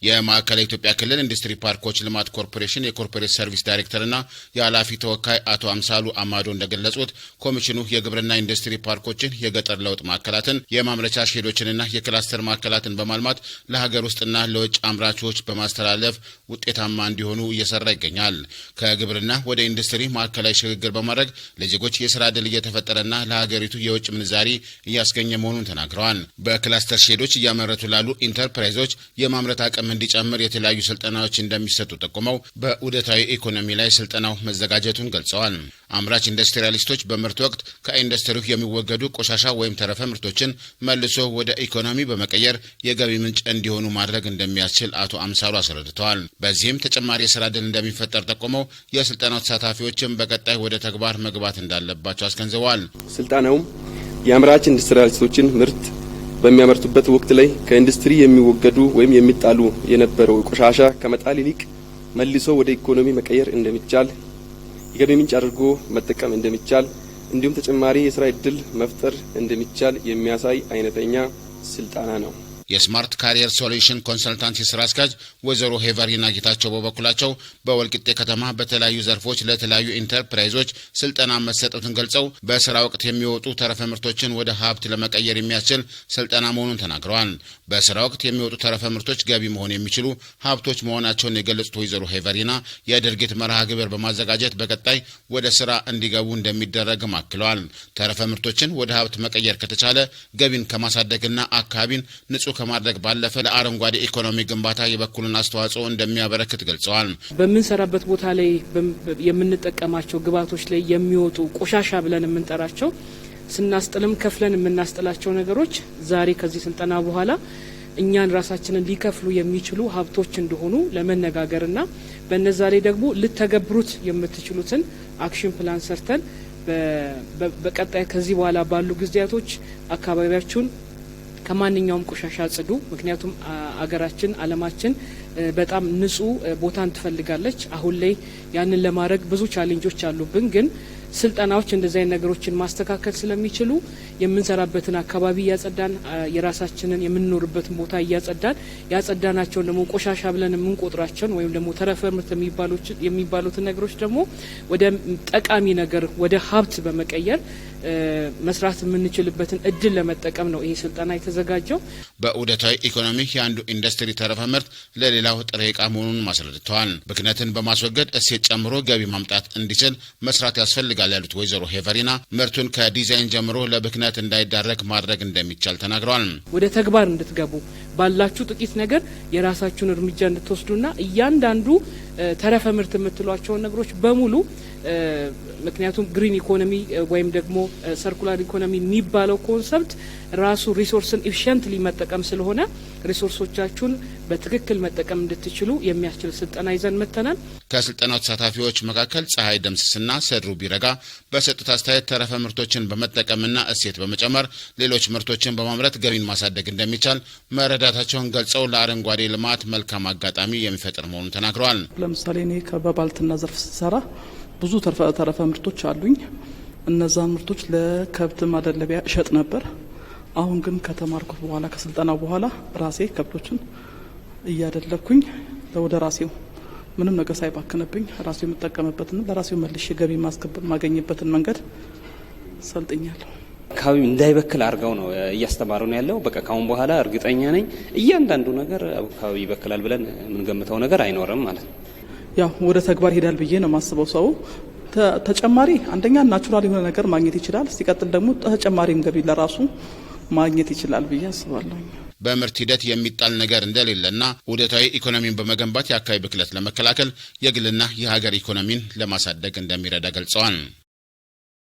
የማዕከላዊ ኢትዮጵያ ክልል ኢንዱስትሪ ፓርኮች ልማት ኮርፖሬሽን የኮርፖሬት ሰርቪስ ዳይሬክተርና የኃላፊ ተወካይ አቶ አምሳሉ አማዶ እንደገለጹት ኮሚሽኑ የግብርና ኢንዱስትሪ ፓርኮችን የገጠር ለውጥ ማዕከላትን የማምረቻ ሼዶችንና የክላስተር ማዕከላትን በማልማት ለሀገር ውስጥና ለውጭ አምራቾች በማስተላለፍ ውጤታማ እንዲሆኑ እየሰራ ይገኛል። ከግብርና ወደ ኢንዱስትሪ ማዕከላዊ ሽግግር በማድረግ ለዜጎች የሥራ ዕድል እየተፈጠረና ለሀገሪቱ የውጭ ምንዛሪ እያስገኘ መሆኑን ተናግረዋል። በክላስተር ሼዶች እያመረቱ ላሉ ኢንተርፕራይዞች የማምረት አቅም እንዲጨምር የተለያዩ ስልጠናዎች እንደሚሰጡ ጠቁመው በዑደታዊ ኢኮኖሚ ላይ ስልጠናው መዘጋጀቱን ገልጸዋል። አምራች ኢንዱስትሪያሊስቶች በምርት ወቅት ከኢንዱስትሪው የሚወገዱ ቆሻሻ ወይም ተረፈ ምርቶችን መልሶ ወደ ኢኮኖሚ በመቀየር የገቢ ምንጭ እንዲሆኑ ማድረግ እንደሚያስችል አቶ አምሳሉ አስረድተዋል። በዚህም ተጨማሪ የሥራ ዕድል እንደሚፈጠር ጠቁመው የስልጠናው ተሳታፊዎችም በቀጣይ ወደ ተግባር መግባት እንዳለባቸው አስገንዝበዋል። ስልጠናውም የአምራች ኢንዱስትሪያሊስቶችን ምርት በሚያመርቱበት ወቅት ላይ ከኢንዱስትሪ የሚወገዱ ወይም የሚጣሉ የነበረው ቆሻሻ ከመጣል ይልቅ መልሶ ወደ ኢኮኖሚ መቀየር እንደሚቻል፣ የገቢ ምንጭ አድርጎ መጠቀም እንደሚቻል እንዲሁም ተጨማሪ የሥራ ዕድል መፍጠር እንደሚቻል የሚያሳይ አይነተኛ ስልጠና ነው። የስማርት ካሪየር ሶሉሽን ኮንሰልታንሲ ስራ አስኪያጅ ወይዘሮ ሄቨሪና ጌታቸው በበኩላቸው በወልቂጤ ከተማ በተለያዩ ዘርፎች ለተለያዩ ኢንተርፕራይዞች ስልጠና መሰጠቱን ገልጸው በስራ ወቅት የሚወጡ ተረፈ ምርቶችን ወደ ሀብት ለመቀየር የሚያስችል ስልጠና መሆኑን ተናግረዋል። በስራ ወቅት የሚወጡ ተረፈ ምርቶች ገቢ መሆን የሚችሉ ሀብቶች መሆናቸውን የገለጹት ወይዘሮ ሄቨሪና የድርጊት መርሃ ግብር በማዘጋጀት በቀጣይ ወደ ስራ እንዲገቡ እንደሚደረግም አክለዋል። ተረፈ ምርቶችን ወደ ሀብት መቀየር ከተቻለ ገቢን ከማሳደግና አካባቢን ንጹህ ከማድረግ ባለፈ ለአረንጓዴ ኢኮኖሚ ግንባታ የበኩሉን አስተዋጽኦ እንደሚያበረክት ገልጸዋል። በምንሰራበት ቦታ ላይ የምንጠቀማቸው ግብዓቶች ላይ የሚወጡ ቆሻሻ ብለን የምንጠራቸው ስናስጥልም ከፍለን የምናስጥላቸው ነገሮች ዛሬ ከዚህ ስልጠና በኋላ እኛን ራሳችንን ሊከፍሉ የሚችሉ ሀብቶች እንደሆኑ ለመነጋገርና በእነዛ ላይ ደግሞ ልተገብሩት የምትችሉትን አክሽን ፕላን ሰርተን በቀጣይ ከዚህ በኋላ ባሉ ጊዜያቶች አካባቢያችሁን ከማንኛውም ቆሻሻ ጽዱ። ምክንያቱም አገራችን ዓለማችን በጣም ንጹህ ቦታን ትፈልጋለች። አሁን ላይ ያንን ለማድረግ ብዙ ቻሌንጆች አሉብን። ግን ስልጠናዎች እንደዚህ አይነት ነገሮችን ማስተካከል ስለሚችሉ የምንሰራበትን አካባቢ እያጸዳን የራሳችንን የምንኖርበትን ቦታ እያጸዳን ያጸዳናቸውን ደግሞ ቆሻሻ ብለን የምንቆጥራቸውን ወይም ደግሞ ተረፈ ምርት የሚባሉትን ነገሮች ደግሞ ወደ ጠቃሚ ነገር ወደ ሀብት በመቀየር መስራት የምንችልበትን እድል ለመጠቀም ነው ይሄ ስልጠና የተዘጋጀው። በዑደታዊ ኢኮኖሚ ያንዱ ኢንዱስትሪ ተረፈ ምርት ለሌላው ጥሬ ዕቃ መሆኑን ማስረድተዋል። ብክነትን በማስወገድ እሴት ጨምሮ ገቢ ማምጣት እንዲችል መስራት ያስፈልጋል ያሉት ወይዘሮ ሄቨሪና ምርቱን ከዲዛይን ጀምሮ ለብክነት እንዳይዳረግ ማድረግ እንደሚቻል ተናግረዋል። ወደ ተግባር እንድትገቡ ባላችሁ ጥቂት ነገር የራሳችሁን እርምጃ እንድትወስዱና እያንዳንዱ ተረፈ ምርት የምትሏቸውን ነገሮች በሙሉ ምክንያቱም ግሪን ኢኮኖሚ ወይም ደግሞ ሰርኩላር ኢኮኖሚ የሚባለው ኮንሰፕት ራሱ ሪሶርስን ኢፊሽንትሊ መጠቀም ስለሆነ ሪሶርሶቻችሁን በትክክል መጠቀም እንድትችሉ የሚያስችል ስልጠና ይዘን መተናል። ከስልጠናው ተሳታፊዎች መካከል ፀሐይ ደምስስና ሰድሩ ቢረጋ በሰጡት አስተያየት ተረፈ ምርቶችን በመጠቀምና እሴት በመጨመር ሌሎች ምርቶችን በማምረት ገቢን ማሳደግ እንደሚቻል መረዳታቸውን ገልጸው ለአረንጓዴ ልማት መልካም አጋጣሚ የሚፈጥር መሆኑን ተናግረዋል። ለምሳሌ እኔ በባልትና ዘርፍ ስሰራ ብዙ ተረፈ ምርቶች አሉኝ። እነዛን ምርቶች ለከብት ማደለቢያ እሸጥ ነበር። አሁን ግን ከተማርኩት በኋላ ከስልጠናው በኋላ ራሴ ከብቶችን እያደለብኩኝ ወደ ራሴው ምንም ነገር ሳይባክንብኝ ራሴው የምጠቀምበትና ለራሴው መልሼ ገቢ ማገኝበትን መንገድ ሰልጥኛለሁ። አካባቢ እንዳይበክል አርጋው ነው እያስተማሩ ነው ያለው። በቃ ካሁን በኋላ እርግጠኛ ነኝ እያንዳንዱ ነገር አካባቢ ይበክላል ብለን የምንገምተው ነገር አይኖርም ማለት ነው። ያው ወደ ተግባር ሄዳል ብዬ ነው ማስበው። ሰው ተጨማሪ አንደኛ ናቹራል የሆነ ነገር ማግኘት ይችላል። ሲቀጥል ደግሞ ተጨማሪም ገቢ ለራሱ ማግኘት ይችላል ብዬ አስባለሁ። በምርት ሂደት የሚጣል ነገር እንደሌለና ዑደታዊ ኢኮኖሚን በመገንባት የአካባቢ ብክለት ለመከላከል የግልና የሀገር ኢኮኖሚን ለማሳደግ እንደሚረዳ ገልጸዋል።